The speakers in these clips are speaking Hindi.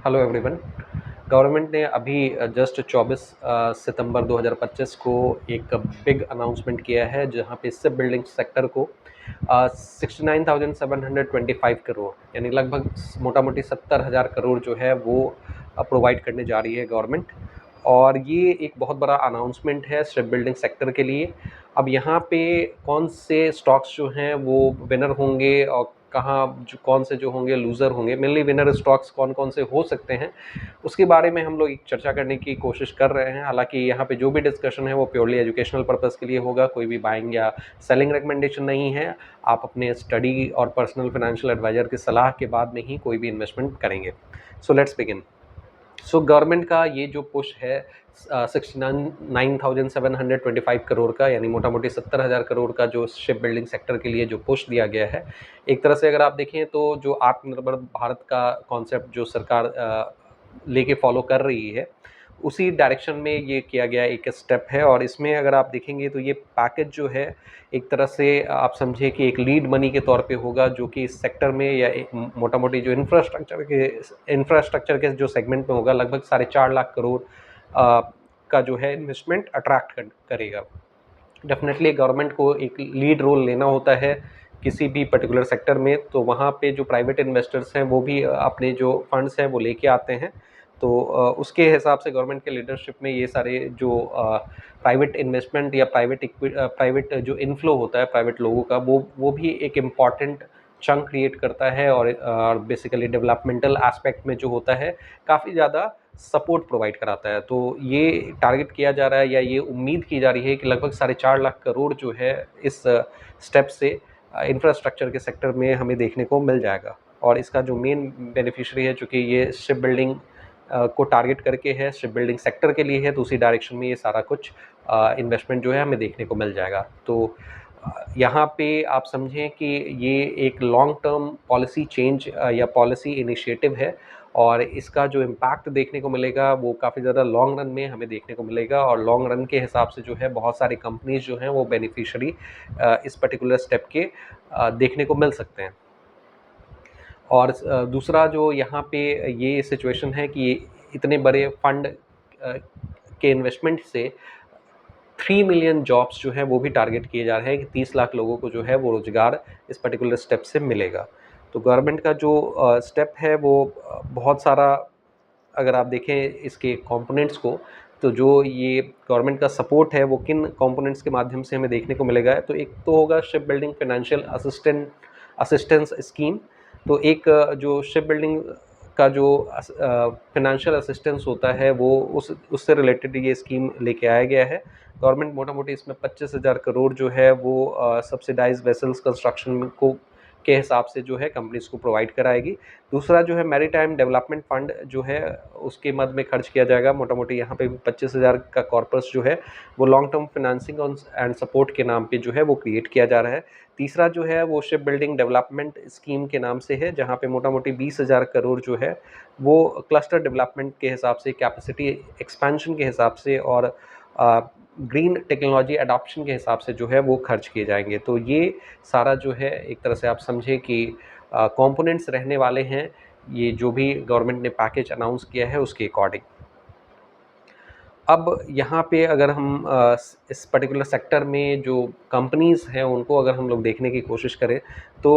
Hello everyone. गवर्नमेंट ने अभी जस्ट 24 सितंबर 2025 को एक बिग अनाउंसमेंट किया है जहां पे शिप बिल्डिंग सेक्टर को 69,725 करोड़ यानी लगभग मोटा मोटी 70,000 करोड़ जो है वो प्रोवाइड करने जा रही है गवर्नमेंट। और ये एक बहुत बड़ा अनाउंसमेंट है शिप बिल्डिंग सेक्टर के लिए। अब यहाँ पे कौन से स्टॉक्स जो हैं वो विनर होंगे और कहाँ जो कौन से जो होंगे लूज़र होंगे, मेनली विनर स्टॉक्स कौन कौन से हो सकते हैं, उसके बारे में हम लोग एक चर्चा करने की कोशिश कर रहे हैं। हालांकि यहाँ पे जो भी डिस्कशन है वो प्योरली एजुकेशनल पर्पस के लिए होगा, कोई भी बाइंग या सेलिंग रिकमेंडेशन नहीं है। आप अपने स्टडी और पर्सनल फाइनेंशियल एडवाइजर की सलाह के बाद में ही कोई भी इन्वेस्टमेंट करेंगे। So let's begin. So government का ये जो पुश है 69,725 करोड़ का, यानी मोटा मोटी 70,000 करोड़ का जो शिप बिल्डिंग सेक्टर के लिए जो पुश दिया गया है, एक तरह से अगर आप देखें तो जो आत्मनिर्भर भारत का कॉन्सेप्ट जो सरकार लेके फॉलो कर रही है, उसी डायरेक्शन में ये किया गया एक स्टेप है। और इसमें अगर आप देखेंगे तो ये पैकेज जो है एक तरह से आप समझे कि एक लीड मनी के तौर पे होगा, जो कि इस सेक्टर में या मोटा मोटी जो इंफ्रास्ट्रक्चर के जो सेगमेंट में होगा, लगभग 4.5 लाख करोड़ का जो है इन्वेस्टमेंट अट्रैक्ट करेगा। डेफिनेटली गवर्नमेंट को एक लीड रोल लेना होता है किसी भी पर्टिकुलर सेक्टर में, तो वहाँ पे जो प्राइवेट इन्वेस्टर्स हैं वो भी अपने जो फंड्स हैं वो लेके आते हैं। तो उसके हिसाब से गवर्नमेंट के लीडरशिप में ये सारे जो प्राइवेट इन्वेस्टमेंट या प्राइवेट जो इनफ्लो होता है प्राइवेट लोगों का, वो भी एक इम्पॉर्टेंट चंक क्रिएट करता है। और बेसिकली डेवलपमेंटल एस्पेक्ट में जो होता है काफ़ी ज़्यादा सपोर्ट प्रोवाइड कराता है। तो ये टारगेट किया जा रहा है या ये उम्मीद की जा रही है कि लगभग 4.5 लाख करोड़ जो है इस स्टेप से इंफ्रास्ट्रक्चर के सेक्टर में हमें देखने को मिल जाएगा। और इसका जो मेन बेनिफिशियरी है, चूँकि ये शिप बिल्डिंग को टारगेट करके है, शिप बिल्डिंग सेक्टर के लिए है, तो उसी डायरेक्शन में ये सारा कुछ इन्वेस्टमेंट जो है हमें देखने को मिल जाएगा। तो यहाँ पे आप समझें कि ये एक लॉन्ग टर्म पॉलिसी चेंज या पॉलिसी इनिशिएटिव है, और इसका जो इम्पैक्ट देखने को मिलेगा वो काफ़ी ज़्यादा लॉन्ग रन में हमें देखने को मिलेगा। और लॉन्ग रन के हिसाब से जो है बहुत सारी कंपनीज जो हैं वो बेनिफिशियरी इस पर्टिकुलर स्टेप के देखने को मिल सकते हैं। और दूसरा जो यहाँ पे ये सिचुएशन है कि इतने बड़े फंड के इन्वेस्टमेंट से 3 मिलियन जॉब्स जो है वो भी टारगेट किए जा रहे हैं कि 30 लाख लोगों को जो है वो रोज़गार इस पर्टिकुलर स्टेप से मिलेगा। तो गवर्नमेंट का जो स्टेप है वो बहुत सारा, अगर आप देखें इसके कंपोनेंट्स को, तो जो ये गवर्नमेंट का सपोर्ट है वो किन कंपोनेंट्स के माध्यम से हमें देखने को मिलेगा। तो एक तो होगा ship building financial assistance scheme. तो एक जो शिप बिल्डिंग का जो फाइनेंशियल असिस्टेंस होता है वो उससे रिलेटेड ये स्कीम लेके आया गया है। गवर्नमेंट मोटा मोटी इसमें 25,000 करोड़ जो है वो सब्सिडाइज वेसल्स कंस्ट्रक्शन को के हिसाब से जो है कंपनीज को प्रोवाइड कराएगी। दूसरा जो है मैरीटाइम डेवलपमेंट फंड जो है उसके मद में खर्च किया जाएगा। मोटा मोटी यहाँ पे 25,000 का कॉर्पस जो है वो long term financing and support के नाम पे जो है वो क्रिएट किया जा रहा है। तीसरा जो है वो शिप बिल्डिंग डेवलपमेंट स्कीम के नाम से है, जहाँ पे मोटा मोटी 20,000 करोड़ जो है वो क्लस्टर डेवलपमेंट के हिसाब से, कैपेसिटी एक्सपेंशन के हिसाब से और ग्रीन टेक्नोलॉजी अडॉप्शन के हिसाब से जो है वो खर्च किए जाएंगे। तो ये सारा जो है एक तरह से आप समझे कि कंपोनेंट्स रहने वाले हैं ये जो भी गवर्नमेंट ने पैकेज अनाउंस किया है उसके अकॉर्डिंग। अब यहाँ पे अगर हम इस पर्टिकुलर सेक्टर में जो कंपनीज़ हैं उनको अगर हम लोग देखने की कोशिश करें तो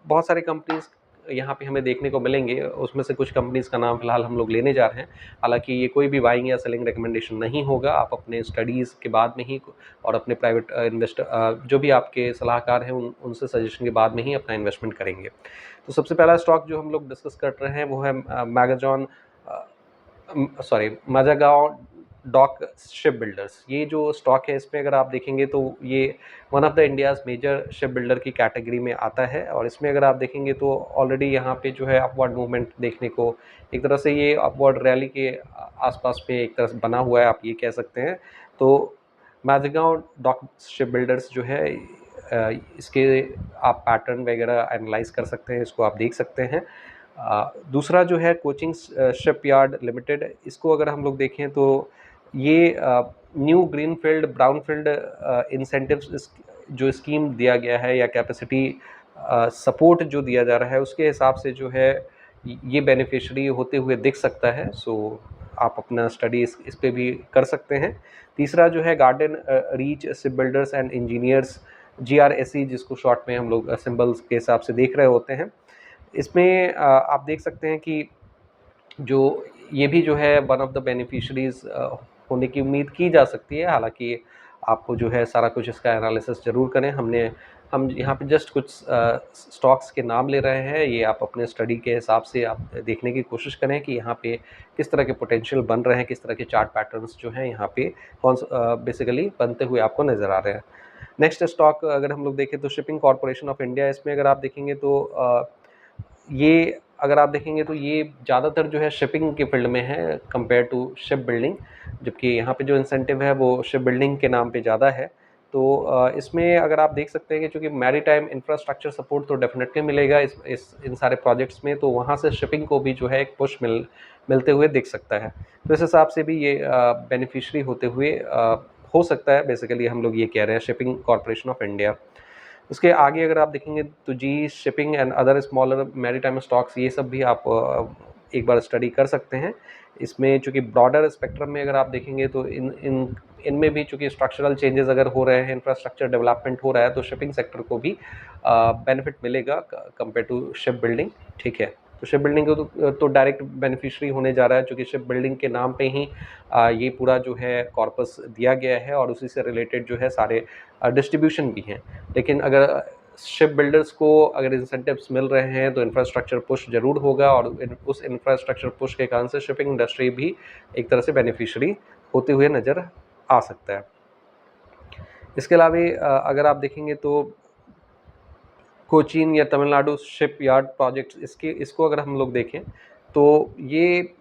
बहुत सारे कंपनीज़ यहाँ पे हमें देखने को मिलेंगे। उसमें से कुछ कंपनीज़ का नाम फ़िलहाल हम लोग लेने जा रहे हैं। हालांकि ये कोई भी बाइंग या सेलिंग रिकमेंडेशन नहीं होगा, आप अपने स्टडीज़ के बाद में ही और अपने प्राइवेट इन्वेस्टर जो भी आपके सलाहकार हैं उनसे सजेशन के बाद में ही अपना इन्वेस्टमेंट करेंगे। तो सबसे पहला स्टॉक जो हम लोग डिस्कस कर रहे हैं वो है माजागांव डॉक शिप बिल्डर्स। ये जो स्टॉक है इसमें अगर आप देखेंगे तो ये one of the India's major ship builder की कैटेगरी में आता है। और इसमें अगर आप देखेंगे तो ऑलरेडी यहाँ पे जो है अपवर्ड मूवमेंट देखने को, एक तरह से ये अपवर्ड रैली के आसपास में एक तरह से बना हुआ है, आप ये कह सकते हैं। तो माजगांव डॉक शिप बिल्डर्स जो है इसके आप पैटर्न वगैरह एनालाइज कर सकते हैं, इसको आप देख सकते हैं। दूसरा जो है कोचिंग शिपयार्ड लिमिटेड, इसको अगर हम लोग देखें तो ये न्यू ग्रीनफील्ड ब्राउनफील्ड इंसेंटिव्स जो स्कीम दिया गया है या कैपेसिटी सपोर्ट जो दिया जा रहा है उसके हिसाब से जो है ये बेनिफिशियरी होते हुए दिख सकता है। सो आप अपना स्टडी इस पे भी कर सकते हैं। तीसरा जो है garden reach ship builders and engineers, GRSE, जिसको शॉर्ट में हम लोग सिंबल्स के हिसाब से देख रहे होते हैं। इसमें आप देख सकते हैं कि जो ये भी जो है वन ऑफ द बेनिफिशरीज होने की उम्मीद की जा सकती है। हालांकि आपको जो है सारा कुछ इसका एनालिसिस ज़रूर करें। हम यहाँ पे जस्ट कुछ स्टॉक्स के नाम ले रहे हैं। ये आप अपने स्टडी के हिसाब से आप देखने की कोशिश करें कि यहाँ पे किस तरह के पोटेंशियल बन रहे हैं, किस तरह के चार्ट पैटर्न्स जो हैं यहाँ पे बेसिकली बनते हुए आपको नज़र आ रहे हैं। नेक्स्ट स्टॉक अगर हम लोग देखें तो शिपिंग कॉरपोरेशन ऑफ इंडिया। इसमें अगर आप देखेंगे तो ये अगर आप देखेंगे तो ये ज़्यादातर जो है शिपिंग के फील्ड में है कंपेयर टू शिप बिल्डिंग, जबकि यहाँ पे जो इंसेंटिव है वो शिप बिल्डिंग के नाम पे ज़्यादा है। तो इसमें अगर आप देख सकते हैं कि चूँकि मैरीटाइम इंफ्रास्ट्रक्चर सपोर्ट तो डेफिनेटली मिलेगा इस इन सारे प्रोजेक्ट्स में, तो वहाँ से शिपिंग को भी जो है एक पुश मिलते हुए दिख सकता है। तो इस हिसाब से भी ये बेनिफिशरी होते हुए हो सकता है। बेसिकली हम लोग ये कह रहे हैं शिपिंग कॉरपोरेशन ऑफ इंडिया। उसके आगे अगर आप देखेंगे तो जी shipping and other smaller maritime stocks, ये सब भी आप एक बार स्टडी कर सकते हैं। इसमें चूँकि ब्रॉडर स्पेक्ट्रम में अगर आप देखेंगे तो इनमें भी चूँकि स्ट्रक्चरल चेंजेस अगर हो रहे हैं, इंफ्रास्ट्रक्चर डेवलपमेंट हो रहा है, तो शिपिंग सेक्टर को भी बेनिफिट मिलेगा कंपेयर टू शिप बिल्डिंग। ठीक है, तो शिप बिल्डिंग को तो डायरेक्ट बेनिफिशरी होने जा रहा है, चूँकि शिप बिल्डिंग के नाम पे ही ये पूरा जो है कॉर्पस दिया गया है और उसी से रिलेटेड जो है सारे डिस्ट्रीब्यूशन भी हैं। लेकिन अगर शिप बिल्डर्स को अगर इंसेंटिव्स मिल रहे हैं तो इंफ्रास्ट्रक्चर पुश ज़रूर होगा, और उस इंफ्रास्ट्रक्चर पुश के कारण से शिपिंग इंडस्ट्री भी एक तरह से बेनिफिशरी होते हुए नज़र आ सकता है। इसके अलावा अगर आप देखेंगे तो कोचीन या तमिलनाडु शिप यार्ड प्रोजेक्ट्स, इसको अगर हम लोग देखें तो ये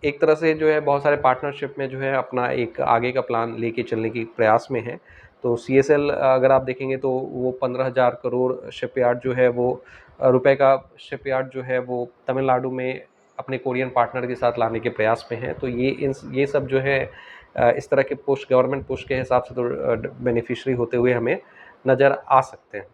एक तरह से जो है बहुत सारे पार्टनरशिप में जो है अपना एक आगे का प्लान लेके चलने की प्रयास में है। तो CSL अगर आप देखेंगे तो वो 15,000 करोड़ शिपयार्ड जो है वो रुपए का शिपयार्ड जो है वो तमिलनाडु में अपने कोरियन पार्टनर के साथ लाने के प्रयास में है। तो ये सब जो है इस तरह के पुश, गवर्नमेंट पुश के हिसाब से तो बेनिफिशरी होते हुए हमें नज़र आ सकते हैं।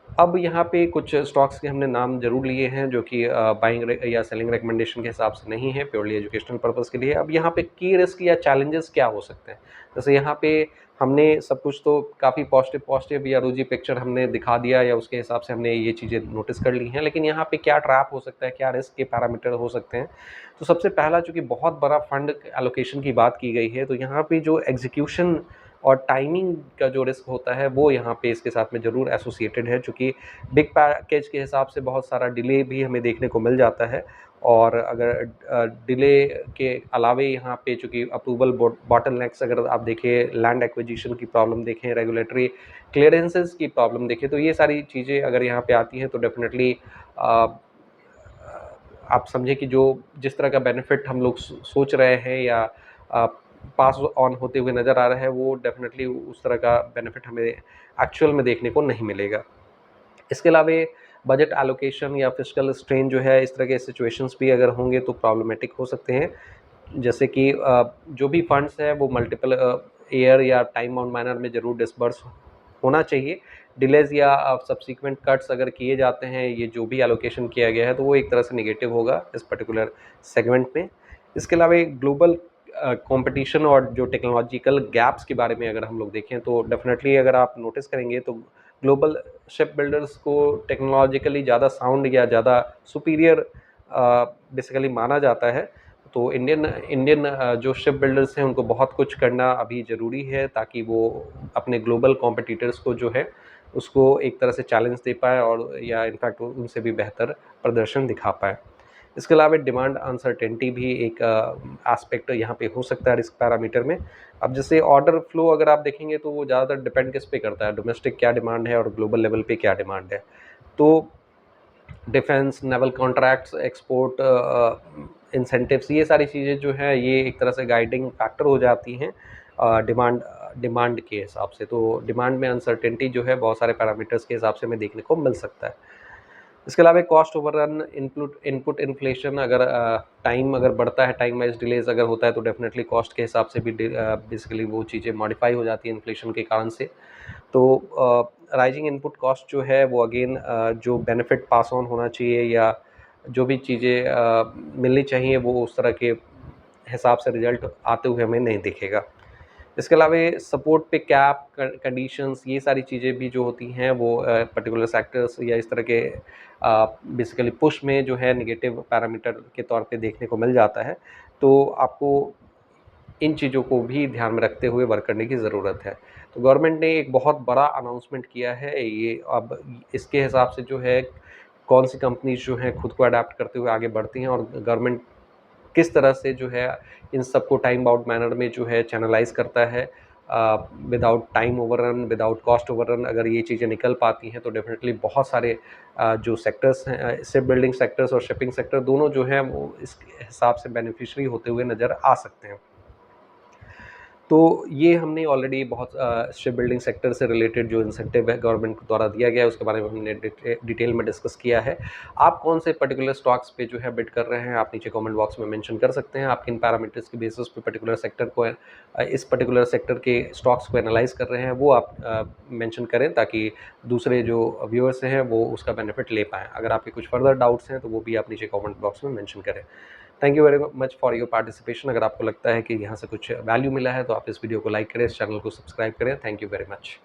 अब यहाँ पे कुछ स्टॉक्स के हमने नाम ज़रूर लिए हैं जो कि बाइंग या सेलिंग रिकमेंडेशन के हिसाब से नहीं है, प्योरली एजुकेशनल पर्पस के लिए। अब यहाँ पे की रिस्क या चैलेंजेस क्या हो सकते हैं? जैसे यहाँ पे हमने सब कुछ तो काफ़ी पॉजिटिव या रोजी पिक्चर हमने दिखा दिया, या उसके हिसाब से हमने ये चीज़ें नोटिस कर ली हैं, लेकिन यहाँ पे क्या ट्रैप हो सकता है, क्या रिस्क के पैरामीटर हो सकते हैं? तो सबसे पहला, चूँकि बहुत बड़ा फंड एलोकेशन की बात की गई है, तो यहाँ पे जो एग्जीक्यूशन और टाइमिंग का जो रिस्क होता है वो यहाँ पे इसके साथ में ज़रूर एसोसिएटेड है, चूँकि बिग पैकेज के हिसाब से बहुत सारा डिले भी हमें देखने को मिल जाता है। और अगर डिले के अलावे यहाँ पे चूँकि अप्रूवल बॉटलनेक्स अगर आप देखें, लैंड एक्विजिशन की प्रॉब्लम देखें, रेगुलेटरी क्लियरेंसेस की प्रॉब्लम देखें, तो ये सारी चीज़ें अगर यहाँ पे आती हैं तो डेफिनेटली आप समझें कि जो जिस तरह का बेनिफिट हम लोग सोच रहे हैं या पास ऑन होते हुए नज़र आ रहा है, वो डेफिनेटली उस तरह का बेनिफिट हमें एक्चुअल में देखने को नहीं मिलेगा। इसके अलावा बजट एलोकेशन या फिस्कल स्ट्रेन जो है, इस तरह के सिचुएशंस भी अगर होंगे तो प्रॉब्लमेटिक हो सकते हैं। जैसे कि जो भी फंड्स हैं वो मल्टीपल ईयर या टाइम बाउंड मैनर में ज़रूर डिसबर्स होना चाहिए। डिलेज़ या सब्सीक्वेंट कट्स अगर किए जाते हैं, ये जो भी एलोकेशन किया गया है, तो वो एक तरह से नेगेटिव होगा इस पर्टिकुलर सेगमेंट में। इसके अलावा एक ग्लोबल कंपटीशन और जो टेक्नोलॉजिकल गैप्स के बारे में अगर हम लोग देखें तो डेफिनेटली अगर आप नोटिस करेंगे तो ग्लोबल शिप बिल्डर्स को टेक्नोलॉजिकली ज़्यादा साउंड या ज़्यादा सुपीरियर बेसिकली माना जाता है। तो इंडियन जो शिप बिल्डर्स हैं उनको बहुत कुछ करना अभी ज़रूरी है, ताकि वो अपने ग्लोबल कॉम्पिटिटर्स को जो है उसको एक तरह से चैलेंज दे पाए, और या इनफैक्ट उनसे भी बेहतर प्रदर्शन दिखा पाए। इसके अलावा डिमांड अनसर्टेनिटी भी एक एस्पेक्ट यहाँ पे हो सकता है रिस्क पैरामीटर में। अब जैसे ऑर्डर फ्लो अगर आप देखेंगे तो वो ज़्यादातर डिपेंड किस पे करता है, डोमेस्टिक क्या डिमांड है और ग्लोबल लेवल पे क्या डिमांड है। तो defence, naval contracts, export incentives, ये सारी चीज़ें जो हैं ये एक तरह से गाइडिंग फैक्टर हो जाती हैं डिमांड के हिसाब से। तो डिमांड में अनसर्टेनिटी जो है बहुत सारे पैरामीटर्स के हिसाब से हमें देखने को मिल सकता है। इसके अलावा कॉस्ट ओवररन, इनपुट इन्फ्लेशन, अगर टाइम अगर बढ़ता है, टाइम वाइज डिलेज अगर होता है, तो डेफिनेटली कॉस्ट के हिसाब से भी बेसिकली वो चीज़ें मॉडिफाई हो जाती हैं इन्फ्लेशन के कारण से। तो राइजिंग इनपुट कॉस्ट जो है वो अगेन जो बेनिफिट पास ऑन होना चाहिए या जो भी चीज़ें मिलनी चाहिए वो उस तरह के हिसाब से रिजल्ट आते हुए हमें नहीं दिखेगा। इसके अलावा सपोर्ट पे कैप कंडीशंस ये सारी चीज़ें भी जो होती हैं वो पर्टिकुलर सेक्टर्स या इस तरह के बेसिकली पुश में जो है नेगेटिव पैरामीटर के तौर पे देखने को मिल जाता है। तो आपको इन चीज़ों को भी ध्यान में रखते हुए वर्क करने की ज़रूरत है। तो गवर्नमेंट ने एक बहुत बड़ा अनाउंसमेंट किया है, ये अब इसके हिसाब से जो है कौन सी कंपनीज़ जो हैं खुद को अडैप्ट करते हुए आगे बढ़ती हैं और गवर्नमेंट किस तरह से जो है इन सबको टाइम बाउंड मैनर में जो है चैनलाइज़ करता है without time overrun, without cost overrun. अगर ये चीज़ें निकल पाती हैं तो डेफ़िनेटली बहुत सारे जो सेक्टर्स हैं शिप बिल्डिंग सेक्टर्स और शिपिंग सेक्टर दोनों जो हैं वो इस हिसाब से बेनिफिशियरी होते हुए नज़र आ सकते हैं। तो ये हमने ऑलरेडी बहुत शिप बिल्डिंग सेक्टर से रिलेटेड जो इंसेंटिव है गवर्नमेंट द्वारा दिया गया है उसके बारे में हमने डिटेल में डिस्कस किया है। आप कौन से पर्टिकुलर स्टॉक्स पे जो है बिड कर रहे हैं आप नीचे कमेंट बॉक्स में मेंशन कर सकते हैं। आप किन पैरामीटर्स के बेसिस पे पर्टिकुलर सेक्टर को इस पर्टिकुलर सेक्टर के स्टॉक्स को एनालाइज कर रहे हैं वो आप मेंशन करें ताकि दूसरे जो व्यूअर्स हैं वो उसका बेनिफिट ले पाएँ। अगर आपके कुछ फर्दर डाउट्स हैं तो वो भी आप नीचे कमेंट बॉक्स में मेंशन करें। Thank you very much for your participation. अगर आपको लगता है कि यहाँ से कुछ वैल्यू मिला है तो आप इस वीडियो को लाइक करें, इस चैनल को सब्सक्राइब करें। Thank you very much.